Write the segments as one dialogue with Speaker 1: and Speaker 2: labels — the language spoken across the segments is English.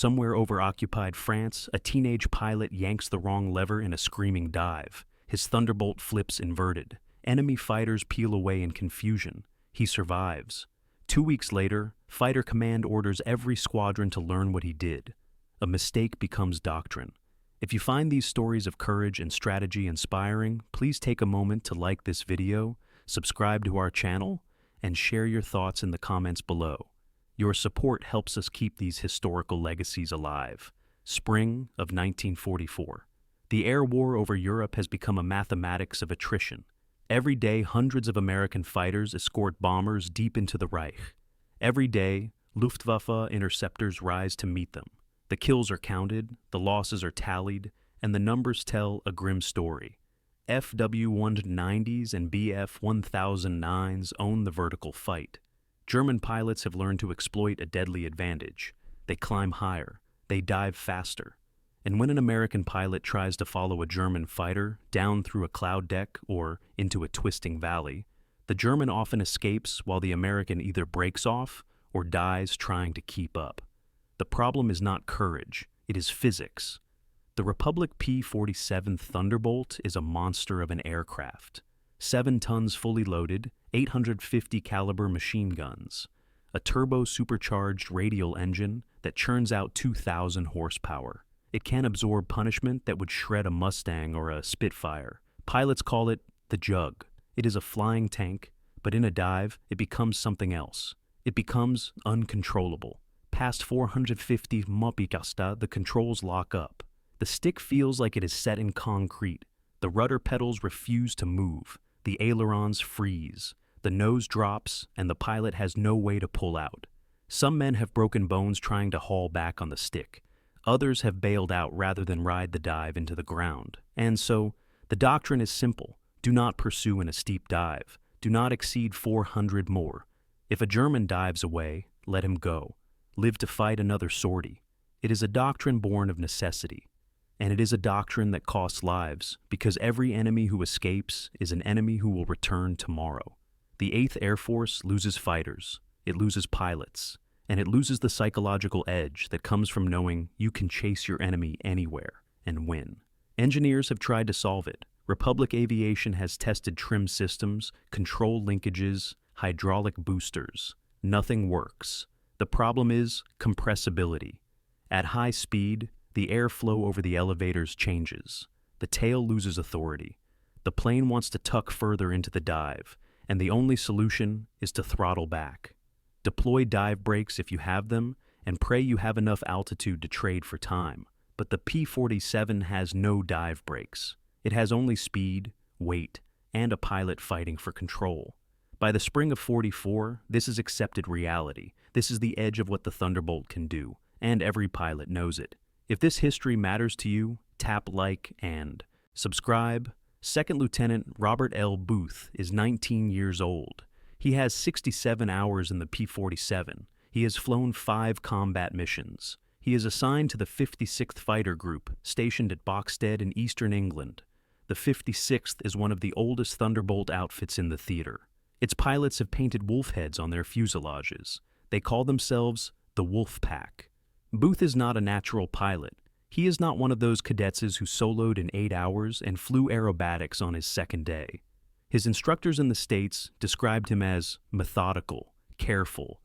Speaker 1: Somewhere over occupied France, a teenage pilot yanks the wrong lever in a screaming dive. His Thunderbolt flips inverted. Enemy fighters peel away in confusion. He survives. 2 weeks later, Fighter Command orders every squadron to learn what he did. A mistake becomes doctrine. If you find these stories of courage and strategy inspiring, please take a moment to like this video, subscribe to our channel, and share your thoughts in the comments below. Your support helps us keep these historical legacies alive. Spring of 1944. The air war over Europe has become a mathematics of attrition. Every day, hundreds of American fighters escort bombers deep into the Reich. Every day, Luftwaffe interceptors rise to meet them. The kills are counted, the losses are tallied, and the numbers tell a grim story. FW-190s and BF-1009s own the vertical fight. German pilots have learned to exploit a deadly advantage. They climb higher, they dive faster. And when an American pilot tries to follow a German fighter down through a cloud deck or into a twisting valley, the German often escapes while the American either breaks off or dies trying to keep up. The problem is not courage, it is physics. The Republic P-47 Thunderbolt is a monster of an aircraft. 7 tons fully loaded, 850 caliber machine guns, a turbo-supercharged radial engine that churns out 2,000 horsepower. It can absorb punishment that would shred a Mustang or a Spitfire. Pilots call it the Jug. It is a flying tank, but in a dive, it becomes something else. It becomes uncontrollable. Past 450 mph, the controls lock up. The stick feels like it is set in concrete. The rudder pedals refuse to move. The ailerons freeze. The nose drops, and the pilot has no way to pull out. Some men have broken bones trying to haul back on the stick. Others have bailed out rather than ride the dive into the ground. And so, the doctrine is simple. Do not pursue in a steep dive. Do not exceed 400 more. If a German dives away, let him go. Live to fight another sortie. It is a doctrine born of necessity. And it is a doctrine that costs lives, because every enemy who escapes is an enemy who will return tomorrow. The 8th Air Force loses fighters, it loses pilots, and it loses the psychological edge that comes from knowing you can chase your enemy anywhere and win. Engineers have tried to solve it. Republic Aviation has tested trim systems, control linkages, hydraulic boosters. Nothing works. The problem is compressibility. At high speed, the airflow over the elevators changes. The tail loses authority. The plane wants to tuck further into the dive, and the only solution is to throttle back. Deploy dive brakes if you have them, and pray you have enough altitude to trade for time. But the P-47 has no dive brakes. It has only speed, weight, and a pilot fighting for control. By the spring of '44, this is accepted reality. This is the edge of what the Thunderbolt can do, and every pilot knows it. If this history matters to you, tap like and subscribe. Second Lieutenant Robert L. Booth is 19 years old. He has 67 hours in the P-47. He has flown 5 combat missions. He is assigned to the 56th Fighter Group, stationed at Boxstead in eastern England. The 56th is one of the oldest Thunderbolt outfits in the theater. Its pilots have painted wolf heads on their fuselages. They call themselves the Wolf Pack. Booth is not a natural pilot. He is not one of those cadetses who soloed in 8 hours and flew aerobatics on his second day. His instructors in the States described him as methodical, careful,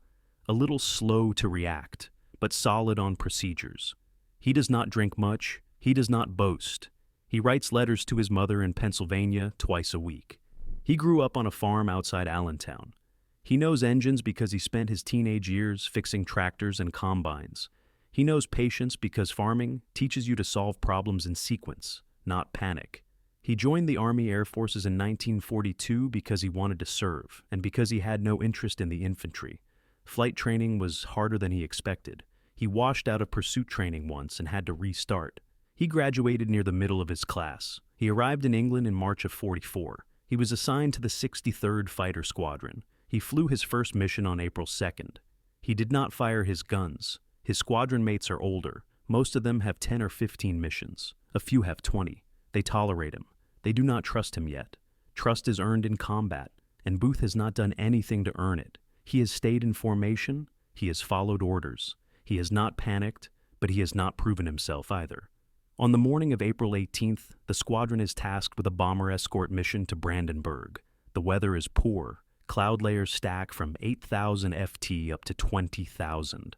Speaker 1: a little slow to react, but solid on procedures. He does not drink much. He does not boast. He writes letters to his mother in Pennsylvania twice a week. He grew up on a farm outside Allentown. He knows engines because he spent his teenage years fixing tractors and combines. He knows patience because farming teaches you to solve problems in sequence, not panic. He joined the Army Air Forces in 1942 because he wanted to serve, and because he had no interest in the infantry. Flight training was harder than he expected. He washed out of pursuit training once and had to restart. He graduated near the middle of his class. He arrived in England in March of '44. He was assigned to the 63rd Fighter Squadron. He flew his first mission on April 2nd. He did not fire his guns. His squadron mates are older. Most of them have 10 or 15 missions. A few have 20. They tolerate him. They do not trust him yet. Trust is earned in combat, and Booth has not done anything to earn it. He has stayed in formation. He has followed orders. He has not panicked, but he has not proven himself either. On the morning of April 18th, the squadron is tasked with a bomber escort mission to Brandenburg. The weather is poor. Cloud layers stack from 8,000 FT up to 20,000.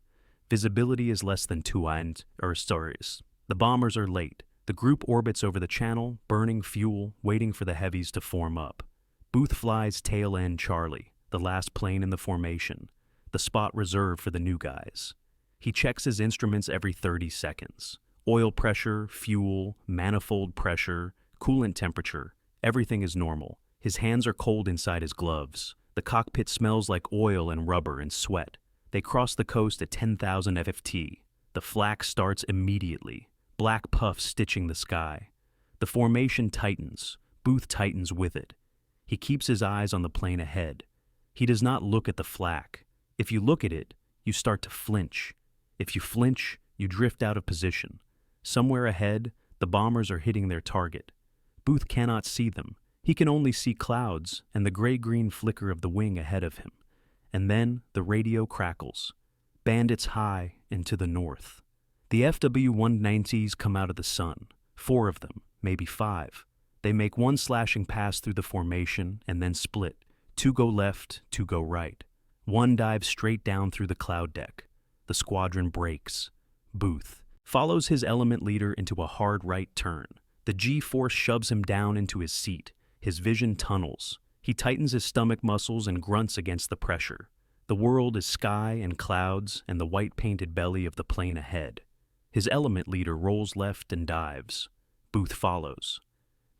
Speaker 1: Visibility is less than 2 stories. The bombers are late. The group orbits over the channel, burning fuel, waiting for the heavies to form up. Booth flies tail end Charlie, the last plane in the formation, the spot reserved for the new guys. He checks his instruments every 30 seconds. Oil pressure, fuel, manifold pressure, coolant temperature, everything is normal. His hands are cold inside his gloves. The cockpit smells like oil and rubber and sweat. They cross the coast at 10,000 FT. The flak starts immediately, black puffs stitching the sky. The formation tightens. Booth tightens with it. He keeps his eyes on the plane ahead. He does not look at the flak. If you look at it, you start to flinch. If you flinch, you drift out of position. Somewhere ahead, the bombers are hitting their target. Booth cannot see them. He can only see clouds and the gray-green flicker of the wing ahead of him. And then the radio crackles. Bandits high and to the north. The FW-190s come out of the sun. 4 of them, maybe 5. They make one slashing pass through the formation and then split. 2 go left, 2 go right. 1 dives straight down through the cloud deck. The squadron breaks. Booth follows his element leader into a hard right turn. The G-force shoves him down into his seat. His vision tunnels. He tightens his stomach muscles and grunts against the pressure. The world is sky and clouds and the white-painted belly of the plane ahead. His element leader rolls left and dives. Booth follows.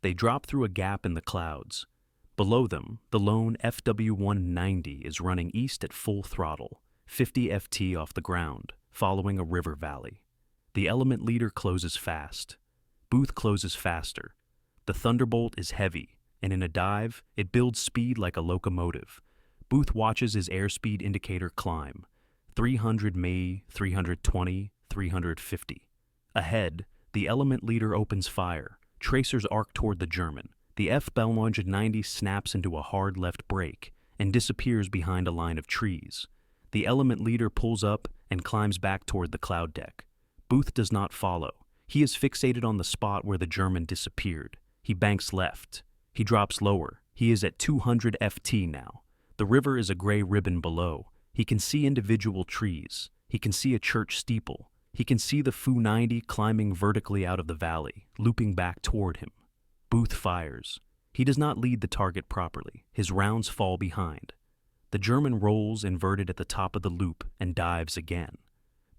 Speaker 1: They drop through a gap in the clouds. Below them, the lone FW-190 is running east at full throttle, 50 FT off the ground, following a river valley. The element leader closes fast. Booth closes faster. The Thunderbolt is heavy, and in a dive, it builds speed like a locomotive. Booth watches his airspeed indicator climb. 300 mph, 320, 350. Ahead, the element leader opens fire. Tracers arc toward the German. The FW-190 snaps into a hard left brake and disappears behind a line of trees. The element leader pulls up and climbs back toward the cloud deck. Booth does not follow. He is fixated on the spot where the German disappeared. He banks left. He drops lower. He is at 200 FT now. The river is a gray ribbon below. He can see individual trees. He can see a church steeple. He can see the Fu-90 climbing vertically out of the valley, looping back toward him. Booth fires. He does not lead the target properly. His rounds fall behind. The German rolls inverted at the top of the loop and dives again.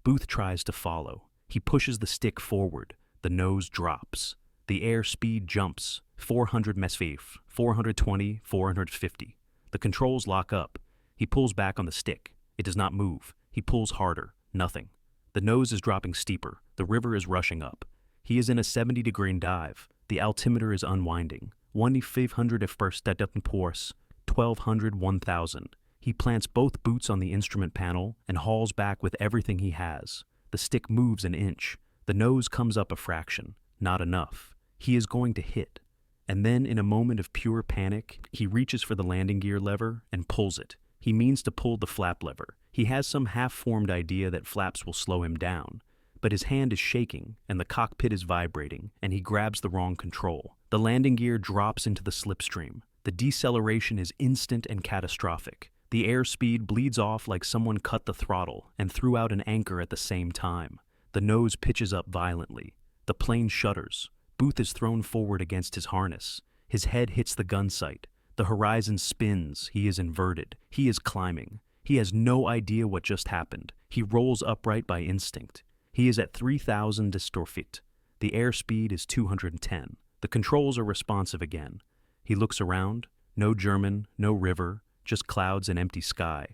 Speaker 1: Booth tries to follow. He pushes the stick forward. The nose drops. The airspeed jumps. 400 mph, 420, 450. The controls lock up. He pulls back on the stick. It does not move. He pulls harder. Nothing. The nose is dropping steeper. The river is rushing up. He is in a 70-degree dive. The altimeter is unwinding. 1,500 if first step up in course, 1,200, 1,000. He plants both boots on the instrument panel and hauls back with everything he has. The stick moves an inch. The nose comes up a fraction. Not enough. He is going to hit. And then, in a moment of pure panic, he reaches for the landing gear lever and pulls it. He means to pull the flap lever. He has some half-formed idea that flaps will slow him down. But his hand is shaking, and the cockpit is vibrating, and he grabs the wrong control. The landing gear drops into the slipstream. The deceleration is instant and catastrophic. The airspeed bleeds off like someone cut the throttle and threw out an anchor at the same time. The nose pitches up violently. The plane shudders. Booth is thrown forward against his harness. His head hits the gun sight. The horizon spins. He is inverted. He is climbing. He has no idea what just happened. He rolls upright by instinct. He is at 3,000 distorfit. The airspeed is 210. The controls are responsive again. He looks around. No German, no river, just clouds and empty sky.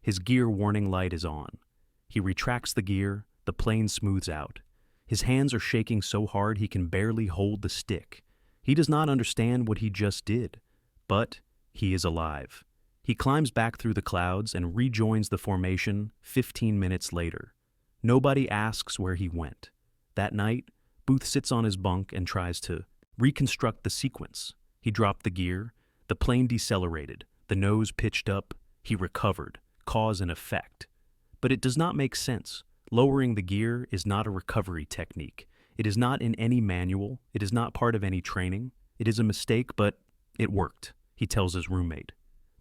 Speaker 1: His gear warning light is on. He retracts the gear. The plane smooths out. His hands are shaking so hard he can barely hold the stick. He does not understand what he just did, but he is alive. He climbs back through the clouds and rejoins the formation 15 minutes later. Nobody asks where he went. That night, Booth sits on his bunk and tries to reconstruct the sequence. He dropped the gear. The plane decelerated. The nose pitched up. He recovered. Cause and effect. But it does not make sense. Lowering the gear is not a recovery technique. It is not in any manual. It is not part of any training. It is a mistake, but it worked, he tells his roommate.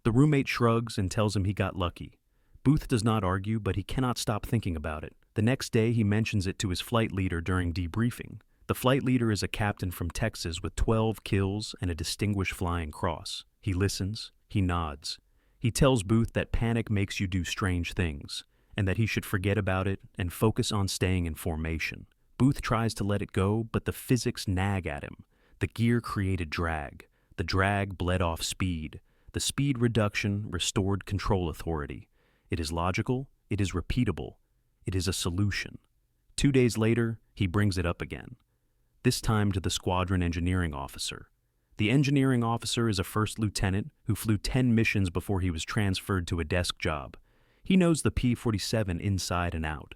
Speaker 1: The roommate shrugs and tells him he got lucky. Booth does not argue, but he cannot stop thinking about it. The next day, he mentions it to his flight leader during debriefing. The flight leader is a captain from Texas with 12 kills and a Distinguished Flying Cross. He listens. He nods. He tells Booth that panic makes you do strange things, and that he should forget about it and focus on staying in formation. Booth tries to let it go, but the physics nag at him. The gear created drag. The drag bled off speed. The speed reduction restored control authority. It is logical. It is repeatable. It is a solution. 2 days later, he brings it up again, this time to the squadron engineering officer. The engineering officer is a first lieutenant who flew 10 missions before he was transferred to a desk job. He knows the P-47 inside and out.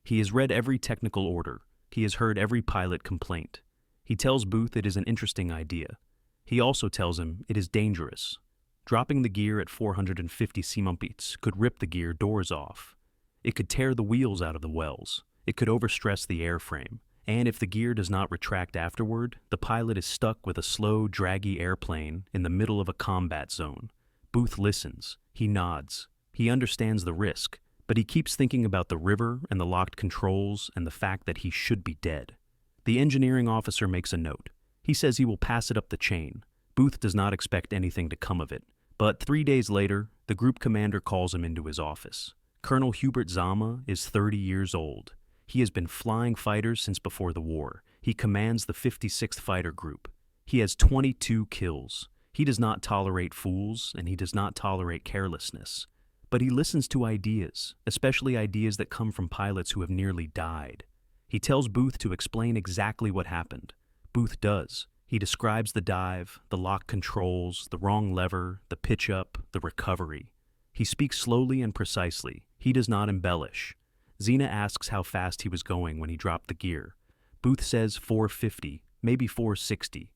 Speaker 1: He has read every technical order. He has heard every pilot complaint. He tells Booth it is an interesting idea. He also tells him it is dangerous. Dropping the gear at 450 cm could rip the gear doors off. It could tear the wheels out of the wells. It could overstress the airframe. And if the gear does not retract afterward, the pilot is stuck with a slow, draggy airplane in the middle of a combat zone. Booth listens. He nods. He understands the risk, but he keeps thinking about the river and the locked controls and the fact that he should be dead. The engineering officer makes a note. He says he will pass it up the chain. Booth does not expect anything to come of it. But 3 days later, the group commander calls him into his office. Colonel Hubert Zama is 30 years old. He has been flying fighters since before the war. He commands the 56th Fighter Group. He has 22 kills. He does not tolerate fools, and he does not tolerate carelessness. But he listens to ideas, especially ideas that come from pilots who have nearly died. He tells Booth to explain exactly what happened. Booth does. He describes the dive, the lock controls, the wrong lever, the pitch up, the recovery. He speaks slowly and precisely. He does not embellish. Xena asks how fast he was going when he dropped the gear. Booth says 450, maybe 460.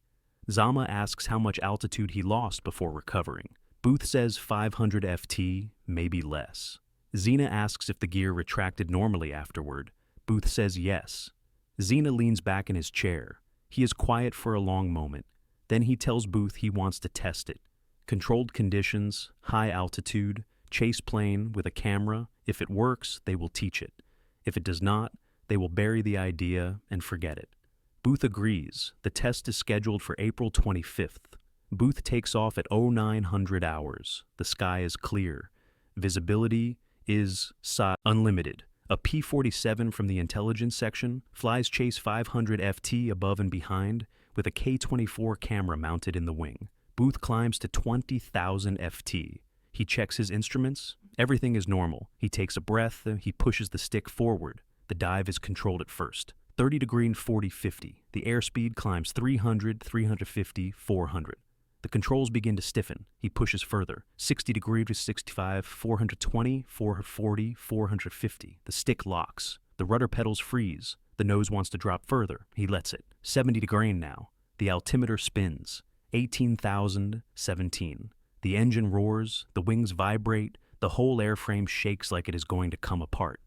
Speaker 1: Zama asks how much altitude he lost before recovering. Booth says 500 FT, maybe less. Xena asks if the gear retracted normally afterward. Booth says yes. Xena leans back in his chair. He is quiet for a long moment. Then he tells Booth he wants to test it. Controlled conditions, high altitude, chase plane with a camera. If it works, they will teach it. If it does not, they will bury the idea and forget it. Booth agrees. The test is scheduled for April 25th. Booth takes off at 0900 hours. The sky is clear. Visibility is unlimited. A P-47 from the intelligence section flies chase 500 FT above and behind with a K-24 camera mounted in the wing. Booth climbs to 20,000 FT. He checks his instruments. Everything is normal. He takes a breath. He pushes the stick forward. The dive is controlled at first. 30 degree and 40-50. The airspeed climbs 300, 350, 400. The controls begin to stiffen. He pushes further. 60 degree to 65, 420, 440, 450. The stick locks. The rudder pedals freeze. The nose wants to drop further. He lets it. 70 degree now. The altimeter spins. 18,017. The engine roars. The wings vibrate. The whole airframe shakes like it is going to come apart.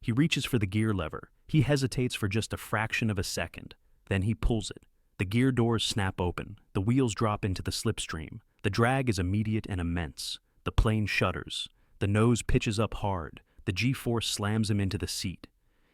Speaker 1: He reaches for the gear lever. He hesitates for just a fraction of a second. Then he pulls it. The gear doors snap open. The wheels drop into the slipstream. The drag is immediate and immense. The plane shudders. The nose pitches up hard. The G-force slams him into the seat.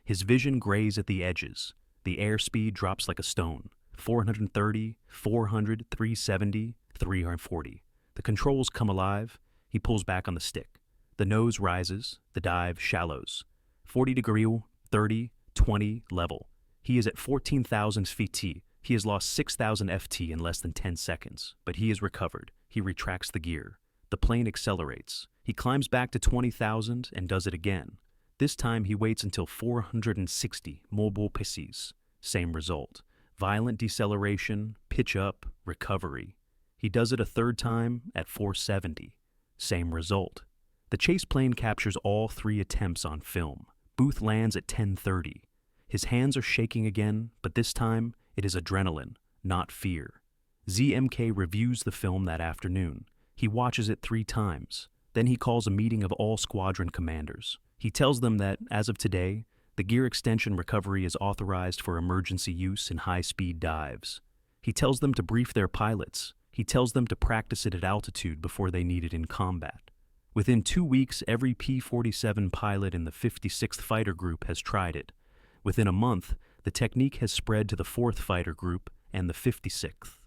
Speaker 1: His vision grays at the edges. The airspeed drops like a stone. 430, 400, 370, 340. The controls come alive. He pulls back on the stick. The nose rises. The dive shallows. 40 degree, 30, 20, level. He is at 14,000 feet. He has lost 6,000 FT in less than 10 seconds, but he is recovered. He retracts the gear. The plane accelerates. He climbs back to 20,000 and does it again. This time he waits until 460 mobile pisces. Same result. Violent deceleration, pitch up, recovery. He does it a third time at 470. Same result. The chase plane captures all 3 attempts on film. Booth lands at 10:30. His hands are shaking again, but this time it is adrenaline, not fear. ZMK reviews the film that afternoon. He watches it 3 times. Then he calls a meeting of all squadron commanders. He tells them that, as of today, The gear extension recovery is authorized for emergency use in high-speed dives. He tells them to brief their pilots. He tells them to practice it at altitude before they need it in combat. Within 2 weeks, every P-47 pilot in the 56th Fighter Group has tried it. Within a month, the technique has spread to the 4th Fighter Group and the 56th.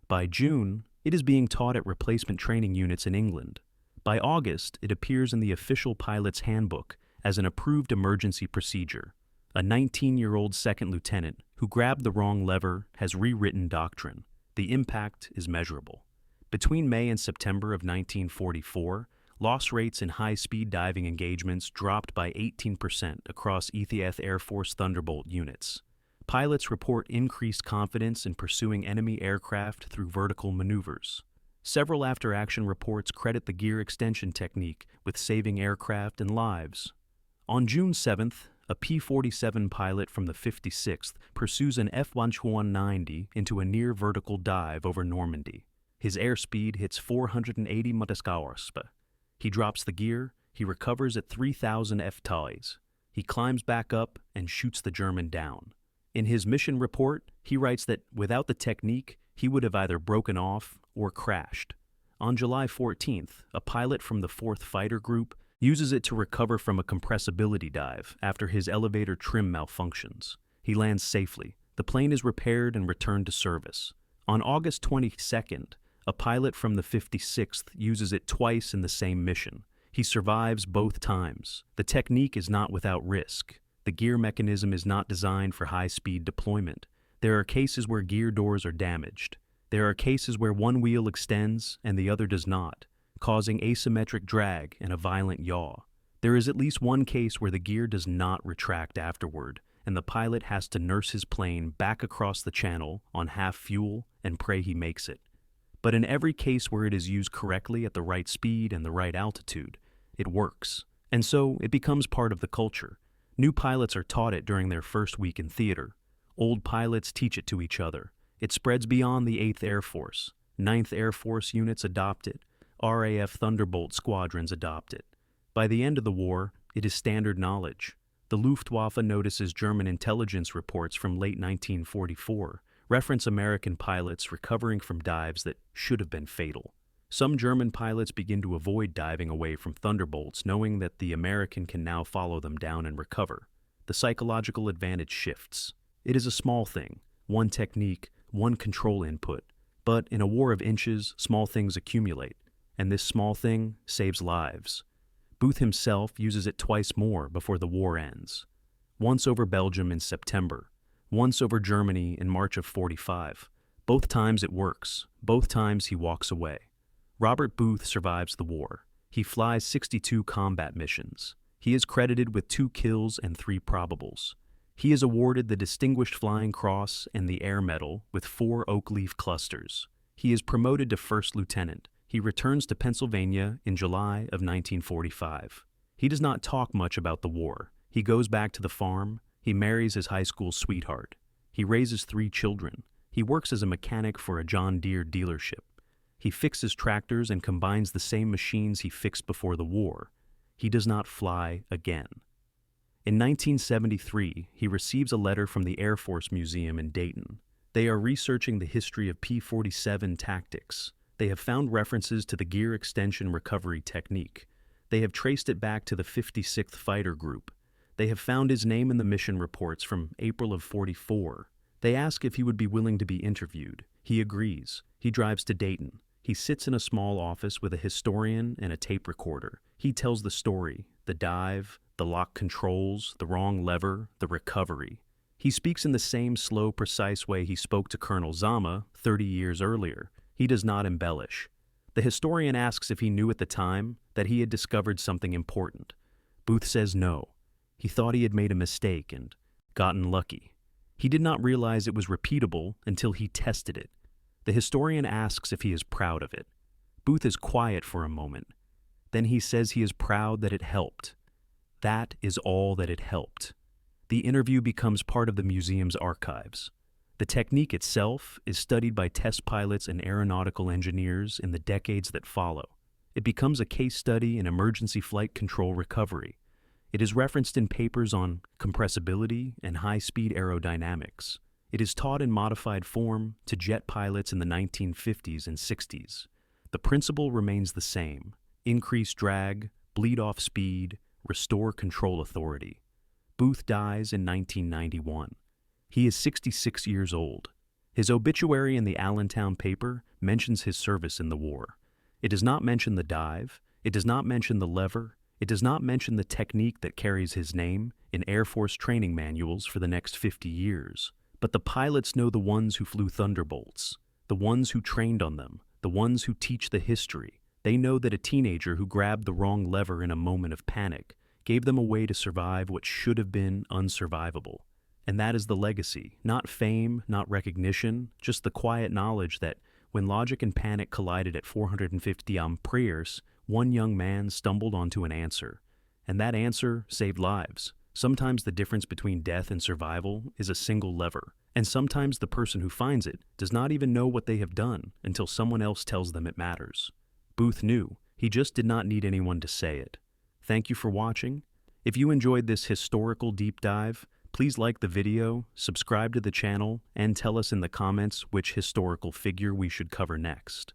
Speaker 1: By June, it is being taught at replacement training units in England. By August, it appears in the official pilot's handbook as an approved emergency procedure. A 19-year-old second lieutenant who grabbed the wrong lever has rewritten doctrine. The impact is measurable. Between May and September of 1944, loss rates in high-speed diving engagements dropped by 18% across ETH Air Force Thunderbolt units. Pilots report increased confidence in pursuing enemy aircraft through vertical maneuvers. Several after-action reports credit the gear extension technique with saving aircraft and lives. On June 7th, a P-47 pilot from the 56th pursues an F-190 into a near-vertical dive over Normandy. His airspeed hits 480 mph. He drops the gear, he recovers at 3,000 ftals. He climbs back up and shoots the German down. In his mission report, he writes that without the technique, he would have either broken off or crashed. On July 14th, a pilot from the 4th Fighter Group uses it to recover from a compressibility dive after his elevator trim malfunctions. He lands safely. The plane is repaired and returned to service. On August 22nd, a pilot from the 56th uses it twice in the same mission. He survives both times. The technique is not without risk. The gear mechanism is not designed for high-speed deployment. There are cases where gear doors are damaged. There are cases where one wheel extends and the other does not, causing asymmetric drag and a violent yaw. There is at least one case where the gear does not retract afterward, and the pilot has to nurse his plane back across the channel on half fuel and pray he makes it. But in every case where it is used correctly at the right speed and the right altitude, it works. And so it becomes part of the culture. New pilots are taught it during their first week in theater. Old pilots teach it to each other. It spreads beyond the 8th Air Force. 9th Air Force units adopt it. RAF Thunderbolt squadrons adopt it. By the end of the war, it is standard knowledge. The Luftwaffe notices German intelligence reports from late 1944 reference American pilots recovering from dives that should have been fatal. Some German pilots begin to avoid diving away from Thunderbolts, knowing that the American can now follow them down and recover. The psychological advantage shifts. It is a small thing, one technique, one control input. But in a war of inches, small things accumulate, and this small thing saves lives. Booth himself uses it twice more before the war ends. Once over Belgium in September, once over Germany in March of '45. Both times it works, both times he walks away. Robert Booth survives the war. He flies 62 combat missions. He is credited with 2 kills and 3 probables. He is awarded the Distinguished Flying Cross and the Air Medal with 4 oak leaf clusters. He is promoted to first lieutenant. He returns to Pennsylvania in July of 1945. He does not talk much about the war. He goes back to the farm. He marries his high school sweetheart. He raises 3 children. He works as a mechanic for a John Deere dealership. He fixes tractors and combines the same machines he fixed before the war. He does not fly again. In 1973, he receives a letter from the Air Force Museum in Dayton. They are researching the history of P-47 tactics. They have found references to the gear extension recovery technique. They have traced it back to the 56th Fighter Group. They have found his name in the mission reports from April of '44. They ask if he would be willing to be interviewed. He agrees. He drives to Dayton. He sits in a small office with a historian and a tape recorder. He tells the story, the dive, the lock controls, the wrong lever, the recovery. He speaks in the same slow, precise way he spoke to Colonel Zama 30 years earlier. He does not embellish. The historian asks if he knew at the time that he had discovered something important. Booth says no. He thought he had made a mistake and gotten lucky. He did not realize it was repeatable until he tested it. The historian asks if he is proud of it. Booth is quiet for a moment. Then he says he is proud that it helped. That is all that it helped. The interview becomes part of the museum's archives. The technique itself is studied by test pilots and aeronautical engineers in the decades that follow. It becomes a case study in emergency flight control recovery. It is referenced in papers on compressibility and high-speed aerodynamics. It is taught in modified form to jet pilots in the 1950s and 60s. The principle remains the same: increase drag, bleed off speed, restore control authority. Booth dies in 1991. He is 66 years old. His obituary in the Allentown paper mentions his service in the war. It does not mention the dive, it does not mention the lever, it does not mention the technique that carries his name in Air Force training manuals for the next 50 years. But the pilots know the ones who flew Thunderbolts, the ones who trained on them, the ones who teach the history. They know that a teenager who grabbed the wrong lever in a moment of panic gave them a way to survive what should have been unsurvivable. And that is the legacy, not fame, not recognition, just the quiet knowledge that when logic and panic collided at 450 amperes, one young man stumbled onto an answer. And that answer saved lives. Sometimes the difference between death and survival is a single lever. And sometimes the person who finds it does not even know what they have done until someone else tells them it matters. Booth knew. He just did not need anyone to say it. Thank you for watching. If you enjoyed this historical deep dive, please like the video, subscribe to the channel, and tell us in the comments which historical figure we should cover next.